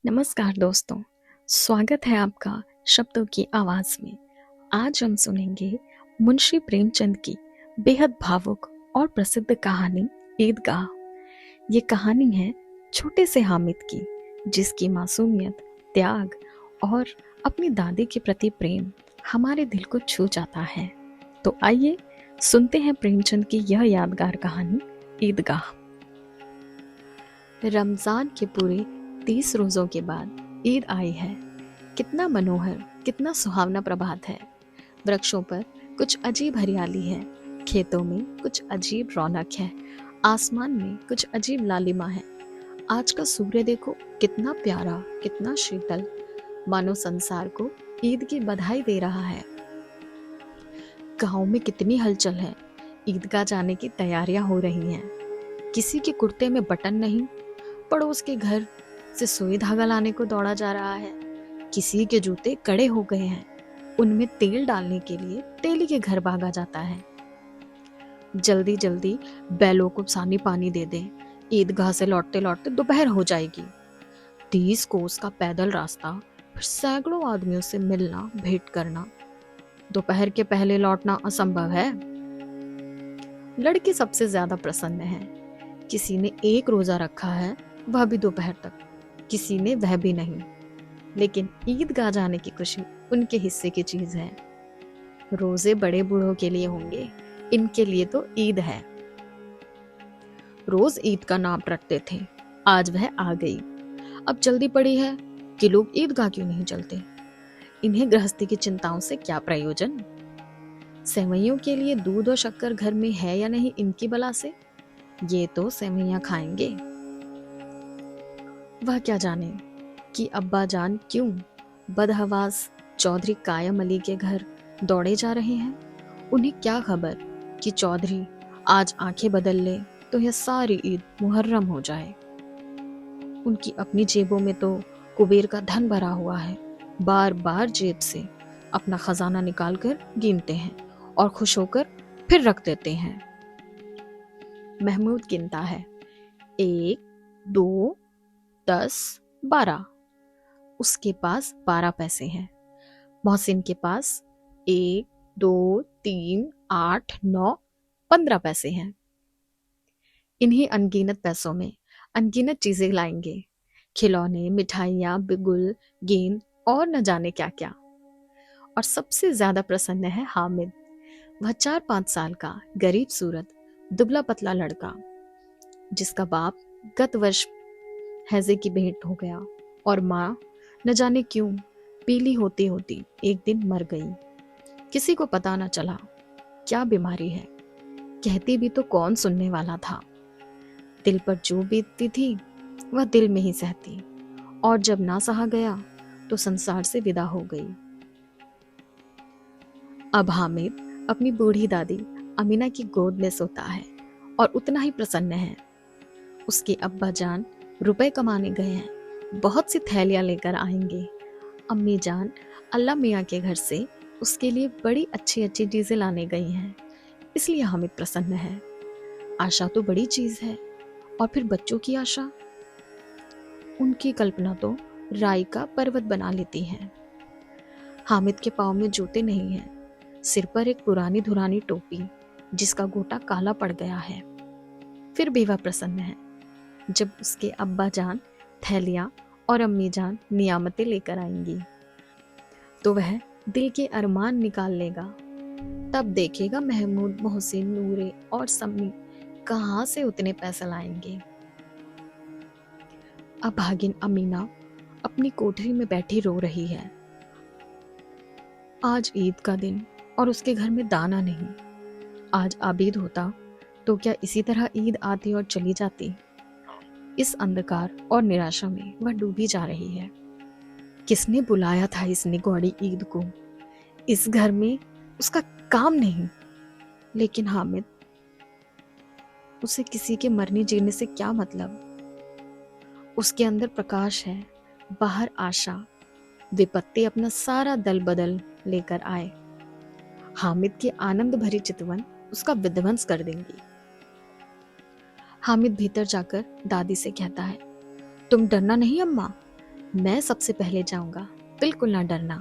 नमस्कार दोस्तों, स्वागत है आपका शब्दों की आवाज में। आज हम सुनेंगे मुंशी प्रेमचंद की बेहद भावुक और प्रसिद्ध कहानी ईदगाह। ये कहानी है छोटे से हामिद की, जिसकी मासूमियत, त्याग और अपनी दादी के प्रति प्रेम हमारे दिल को छू जाता है। तो आइए सुनते हैं प्रेमचंद की यह यादगार कहानी ईदगाह। रमजान के पूरे 30 रोजों के बाद ईद आई है। कितना मनोहर, कितना सुहावना प्रभात है। वृक्षों पर कुछ अजीब हरियाली है, खेतों में कुछ अजीब रौनक है, आसमान में कुछ अजीब लालिमा है। आज का सूर्य देखो, कितना प्यारा, कितना शीतल, मानो संसार को ईद की बधाई दे रहा है। गांव में कितनी हलचल है, ईदगाह जाने की तैयारियां हो रही हैं। किसी के कुर्ते में बटन नहीं, पड़ोस के घर से सुई धागा लाने को दौड़ा जा रहा है। किसी के जूते कड़े हो गए हैं, उनमें तेल डालने के लिए तेली के घर भागा जाता है। जल्दी जल्दी बैलों को सानी पानी दे दें, ईदगाह से लौटते लौटते दोपहर हो जाएगी। 30 कोस का पैदल रास्ता, फिर सैकड़ों आदमियों से मिलना, भेंट करना। दोपहर के पहले लौटना असंभव है। लड़के सबसे ज्यादा प्रसन्न हैं। किसी ने एक रोजा रखा है, वह भी दोपहर तक, किसी ने वह भी नहीं। लेकिन ईदगाह जाने की खुशी उनके हिस्से की चीज है। रोजे बड़े बूढ़ों के लिए होंगे, इनके लिए तो ईद है। रोज ईद का नाम रटते थे, आज वह आ गई। अब जल्दी पड़ी है कि लोग ईदगाह क्यों नहीं चलते। इन्हें गृहस्थी की चिंताओं से क्या प्रयोजन। सेवैयों के लिए दूध और शक्कर घर में है या नहीं, इनकी बला से। ये तो सेवैयां खाएंगे। वह क्या जाने कि अब्बा जान क्यों बदहवास चौधरी कायम अली के घर दौड़े जा रहे हैं। उन्हें क्या खबर कि चौधरी आज आंखें बदल ले तो यह सारी ईद मुहर्रम हो जाए। उनकी अपनी जेबों में तो कुबेर का धन भरा हुआ है। बार बार जेब से अपना खजाना निकालकर गिनते हैं और खुश होकर फिर रख देते हैं। महमूद गिनता है, 1, 2, 10, 12। उसके पास 12 पैसे हैं। मोहसिन के पास 1, 2, 3, 8, 9, 15 पैसे हैं। इन्हीं अनगिनत पैसों में अनगिनत चीजें लाएंगे, खिलौने, मिठाइयाँ, बिगुल, गेंद और न जाने क्या क्या। और सबसे ज्यादा प्रसन्न है हामिद। वह 4-5 साल का गरीब सूरत दुबला पतला लड़का, जिसका बाप गत वर्ष हैजे की भेंट हो गया और माँ न जाने क्यों पीली होती होती एक दिन मर गई। किसी को पता न चला क्या बीमारी है, कहती भी तो कौन सुनने वाला था। दिल पर जो बीतती थी वह दिल में ही सहती, और जब ना सहा गया तो संसार से विदा हो गई। अब हामिद अपनी बूढ़ी दादी अमीना की गोद में सोता है और उतना ही प्रसन्न है। उसके अब्बा जान रुपए कमाने गए हैं, बहुत सी थैलियां लेकर आएंगे। अम्मी जान अल्लाह मियाँ के घर से उसके लिए बड़ी अच्छी अच्छी चीजें लाने गई हैं, इसलिए हामिद प्रसन्न है। आशा तो बड़ी चीज है, और फिर बच्चों की आशा, उनकी कल्पना तो राई का पर्वत बना लेती है। हामिद के पाँव में जूते नहीं हैं, सिर पर एक पुरानी धुरानी टोपी जिसका गोटा काला पड़ गया है। फिर भी वह प्रसन्न है। जब उसके अब्बा जान थैलियां और अम्मी जान नियामतें लेकर आएंगी तो वह दिल के अरमान निकाल लेगा। तब देखेगा महमूद, मोहसिन, नूरे और सम्मी कहाँ से उतने पैसे लाएंगे। अब भागिन अमीना अपनी कोठरी में बैठी रो रही है। आज ईद का दिन और उसके घर में दाना नहीं। आज आबीद होता तो क्या इसी तरह ईद आती और चली जाती। इस अंधकार और निराशा में वह डूबी जा रही है। किसने बुलाया था इस निगौड़ी ईद को। इस घर में उसका काम नहीं, लेकिन हामिद, उसे किसी के मरने जीने से क्या मतलब। उसके अंदर प्रकाश है, बाहर आशा। विपत्ति अपना सारा दल बदल लेकर आए, हामिद की आनंद भरी चितवन उसका विध्वंस कर देंगी। हामिद भीतर जाकर दादी से कहता है, तुम डरना नहीं अम्मा, मैं सबसे पहले जाऊंगा, बिल्कुल ना डरना।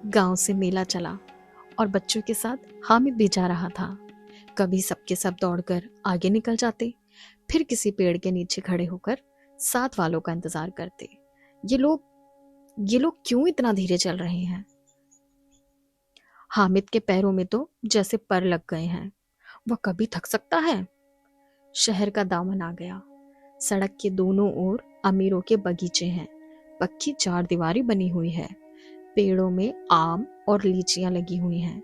गांव से मेला चला और बच्चों के साथ हामिद भी जा रहा था। कभी सबके सब दौड़कर आगे निकल जाते, फिर किसी पेड़ के नीचे खड़े होकर साथ वालों का इंतजार करते। ये लोग ये लोग क्यों इतना धीरे चल रहे हैं? हामिद के पैरों में तो जैसे पर लग गए हैं। वह कभी थक सकता है? शहर का दामन आ गया। सड़क के दोनों ओर अमीरों के बगीचे हैं। पक्की चारदीवारी बनी हुई है। पेड़ों में आम और लीचियां लगी हुई हैं।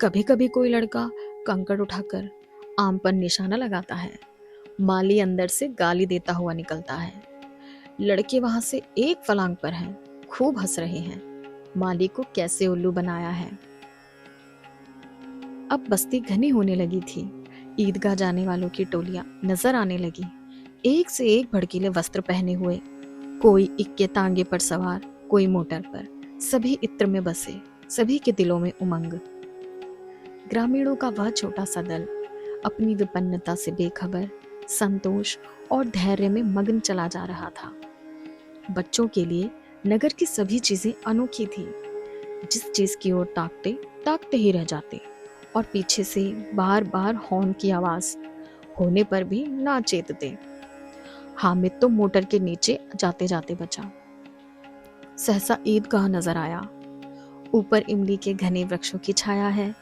कभी कभी कोई लड़का कंकड़ उठाकर आम पर निशाना लगाता है। माली अंदर से गाली देता हुआ निकलता है। लड़के वहां से एक फलांग पर हैं, खूब हंस रहे हैं। माली को कैसे उल्लू बनाया है। अब बस्ती घनी होने लगी थी। ईदगाह जाने वालों की टोलियां नजर आने लगी, एक से एक भड़कीले वस्त्र पहने हुए। कोई इक्के तांगे पर सवार, कोई मोटर पर। सभी इत्र में बसे, सभी के दिलों में उमंग। ग्रामीणों का वह छोटा सा दल अपनी विपन्नता से बेखबर, संतोष और धैर्य में मग्न चला जा रहा था। बच्चों के लिए नगर की सभी चीजें अनोखी थी। जिस चीज की ओर ताकते ताकते ही रह जाते, और पीछे से बार बार हॉर्न की आवाज होने पर भी ना चेतते। हामिद तो मोटर के नीचे जाते जाते बचा। सहसा ईदगाह नजर आया। ऊपर इमली के घने वृक्षों की छाया है,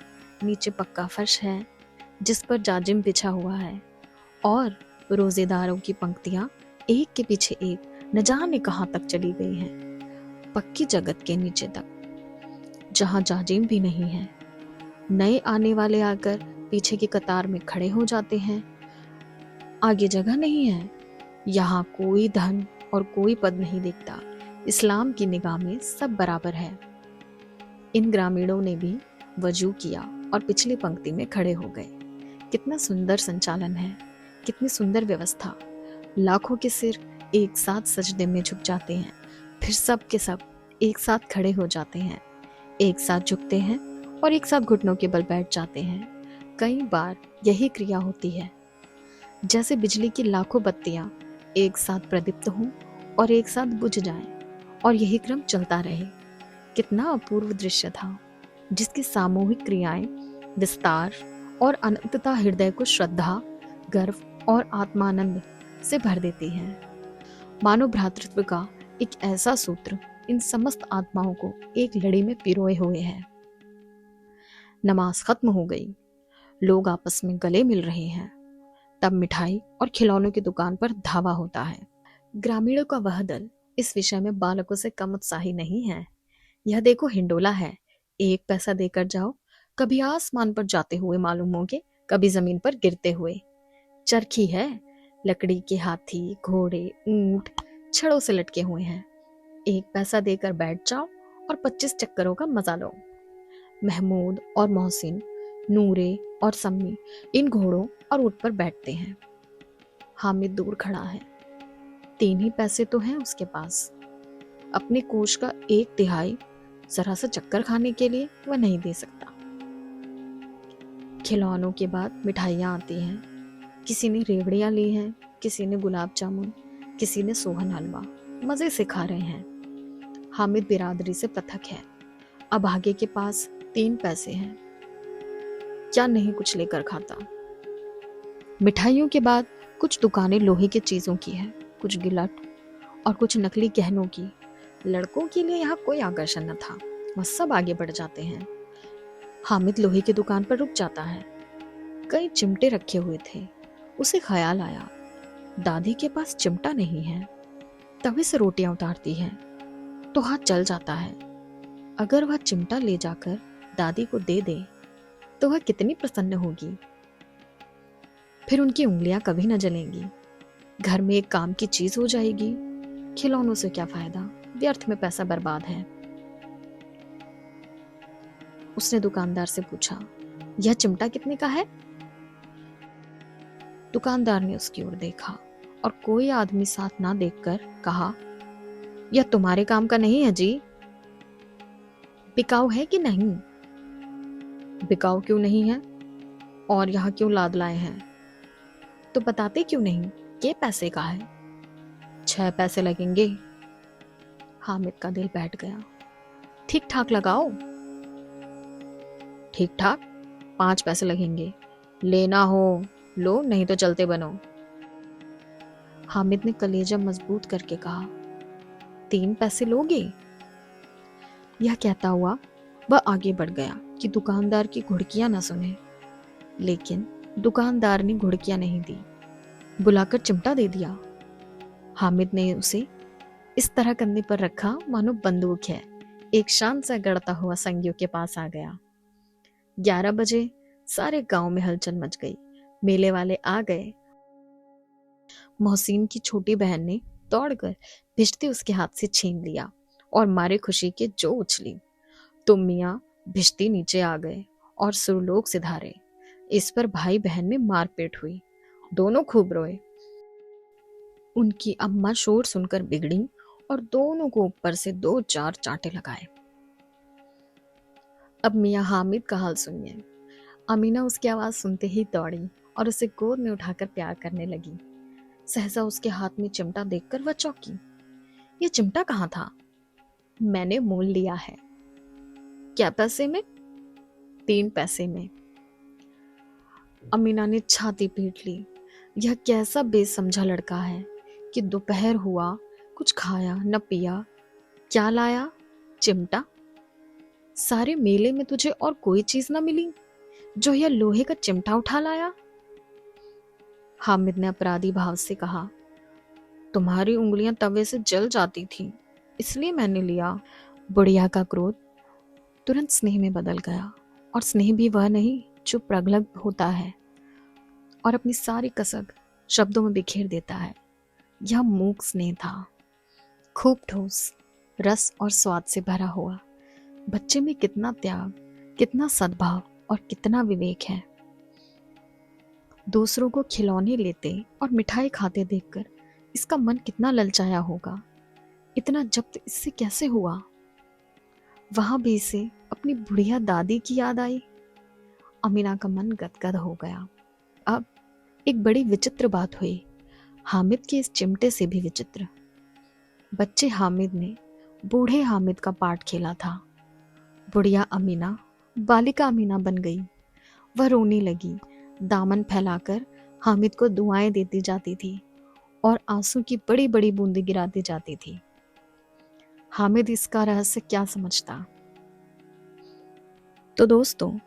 नीचे पक्का फर्श है जिस पर जाजिम बिछा हुआ है, और रोजेदारों की पंक्तियां एक के पीछे एक न जाने कहां तक चली गई हैं, पक्की जगत के नीचे तक, जहां जाजिम भी नहीं है। नए आने वाले आकर पीछे की कतार में खड़े हो जाते हैं। आगे जगह नहीं है। यहाँ कोई धन और कोई पद नहीं दिखता। इस्लाम की निगाह में सब बराबर है। इन ग्रामीणों ने भी वजू किया और पिछली पंक्ति में खड़े हो गए। कितना सुंदर संचालन है, कितनी सुंदर व्यवस्था। लाखों के सिर एक साथ सजदे में झुक जाते हैं, फिर सब के सब एक साथ खड़े हो जाते हैं, एक साथ झुकते हैं और एक साथ घुटनों के बल बैठ जाते हैं। कई बार यही क्रिया होती है, जैसे बिजली की लाखों बत्तियां एक साथ प्रदीप्त हों और एक साथ बुझ जाएं, और यही क्रम चलता रहे। कितना अपूर्व दृश्य था, जिसकी सामूहिक क्रियाएं विस्तार और अनंतता हृदय को श्रद्धा, गर्व और आत्मानंद से भर देती है। मानव भ्रातृत्व का एक ऐसा सूत्र इन समस्त आत्माओं को एक लड़ी में पिरोए हुए है। नमाज खत्म हो गई, लोग आपस में गले मिल रहे हैं। तब मिठाई और खिलौनों की दुकान पर धावा होता है। ग्रामीणों का वह दल इस विषय में बालकों से कम उत्साही नहीं है। यह देखो हिंडोला है, 1 पैसा देकर जाओ, कभी आसमान पर जाते हुए मालूम होंगे, कभी जमीन पर गिरते हुए। चरखी है, लकड़ी के हाथी, घोड़े, ऊंट छड़ों से लटके हुए हैं। 1 पैसा देकर बैठ जाओ और 25 चक्करों का मजा लो। महमूद और मोहसिन, नूरे और सम्मी इन घोड़ों और ऊंट पर बैठते हैं। हामिद दूर खड़ा है। 3 ही पैसे तो हैं उसके पास। अपने कोष का 1/3 जरा सा चक्कर खाने के लिए वह नहीं दे सकता। खिलौनों के बाद मिठाइयाँ आती हैं। किसी ने रेवड़ियाँ ली हैं, किसी ने गुलाब जामुन, किसी ने सोहन हलवा। मजे से खा रहे हैं। हामिद बिरादरी से पृथक है। अब आगे के पास 3 पैसे हैं। क्या नहीं कुछ लेकर खाता। मिठाइयों के बाद कुछ दुकानें लोहे की चीजों की है, कुछ गिलट और कुछ नकली गहनों की। लड़कों के लिए यहाँ कोई आकर्षण न था, वह सब आगे बढ़ जाते हैं। हामिद लोहे की दुकान पर रुक जाता है। कई चिमटे रखे हुए थे। उसे ख्याल आया, दादी के पास चिमटा नहीं है। तवे से रोटियां उतारती है तो हाथ जल जाता है। अगर वह चिमटा ले जाकर दादी को दे दे तो वह कितनी प्रसन्न होगी। फिर उनकी उंगलियां कभी न जलेंगी। घर में एक काम की चीज हो जाएगी। खिलौनों से क्या फायदा, व्यर्थ में पैसा बर्बाद है। उसने दुकानदार से पूछा, यह चिमटा कितने का है? दुकानदार ने उसकी ओर देखा और कोई आदमी साथ ना देखकर कहा, यह तुम्हारे काम का नहीं है जी। बिकाऊ है कि नहीं? बिकाऊ क्यों नहीं है? और यहाँ क्यों लाद लाए हैं? तो बताते क्यों नहीं के पैसे का है? 6 पैसे लगेंगे। हामिद का दिल बैठ गया। ठीक ठाक लगाओ। ठीक ठाक? 5 पैसे लगेंगे। लेना हो लो, नहीं तो चलते बनो। हामिद ने कलेजा मजबूत करके कहा, 3 पैसे लोगे? यह कहता हुआ वह आगे बढ़ गया कि दुकानदार की घुड़कियां न सुने। लेकिन दुकानदार ने घुड़कियां नहीं दी, बुलाकर चिमटा दे दिया। हामिद ने उसे इस तरह कंधे पर रखा मानो बंदूक है। एक शान सा गड़ता हुआ संगियों के पास आ गया। 11 बजे सारे गांव में हलचल मच गई। मेले वाले आ गए। मोहसिन की छोटी बहन ने दौड़कर भिश्ती उसके हाथ से छीन लिया और मारे खुशी के जो उछली। तुम मियाँ भिश्ती नीचे आ गए और सुरलोक सिधारे। इस पर भाई बहन में मारपीट हुई। दोनों खूब रोए। उनकी अम्मा शोर सुनकर बिगड़ी और दोनों को ऊपर से 2-4 चांटे लगाए। अब मियाँ हामिद का हाल सुनिए। अमीना उसकी आवाज सुनते ही दौड़ी और उसे गोद में उठाकर प्यार करने लगी। सहसा उसके हाथ में चिमटा देखकर वह चौंकी। ये चिमटा कहाँ था? मैंने मोल लिया है। क्या पैसे में? 3 पैसे में। अमीना ने छाती पीट ली। यह कैसा बेसमझा लड़का है कि दोपहर हुआ, कुछ खाया न पिया। क्या लाया? चिमटा। सारे मेले में तुझे और कोई चीज न मिली जो यह लोहे का चिमटा उठा लाया? हामिद ने अपराधी भाव से कहा, तुम्हारी उंगलियां तवे से जल जाती थीं, इसलिए मैंने लिया। बुढ़िया का क्रोध तुरंत स्नेह में बदल गया, और स्नेह भी वह नहीं जो प्रगल्भ होता है और अपनी सारी कसक शब्दों में बिखेर देता है। यह मूक स्नेह था, खूब ठोस, रस और स्वाद से भरा हुआ। बच्चे में कितना त्याग, कितना सद्भाव और कितना विवेक है। दूसरों को खिलौने लेते और मिठाई खाते देखकर इसका मन कितना ललचाया होगा। इतना जब्त इससे कैसे हुआ? वहां भी इसे अपनी बुढ़िया दादी की याद आई। अमीना का मन गदगद हो गया। अब एक बड़ी विचित्र बात हुई, हामिद के इस चिमटे से भी विचित्र। बच्चे हामिद ने बूढ़े हामिद का पार्ट खेला था। बुढ़िया अमीना बालिका अमीना बन गई। वह रोने लगी, दामन फैलाकर हामिद को दुआएं देती जाती थी और आंसू की बड़ी बड़ी बूंदें गिराती जाती थी। हामिद इसका रहस्य क्या समझता? तो दोस्तों,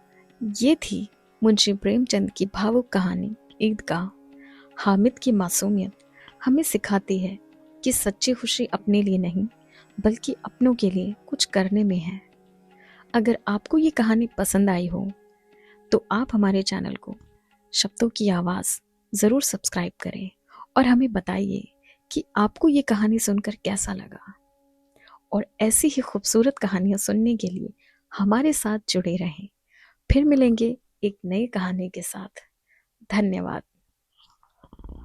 ये थी मुंशी प्रेमचंद की भावुक कहानी ईदगाह। हामिद की मासूमियत हमें सिखाती है कि सच्ची खुशी अपने लिए नहीं बल्कि अपनों के लिए कुछ करने में है। अगर आपको ये कहानी पसंद आई हो तो आप हमारे चैनल को शब्दों की आवाज़ ज़रूर सब्सक्राइब करें और हमें बताइए कि आपको ये कहानी सुनकर कैसा लगा। और ऐसी ही खूबसूरत कहानियाँ सुनने के लिए हमारे साथ जुड़े रहें। फिर मिलेंगे एक नई कहानी के साथ। धन्यवाद।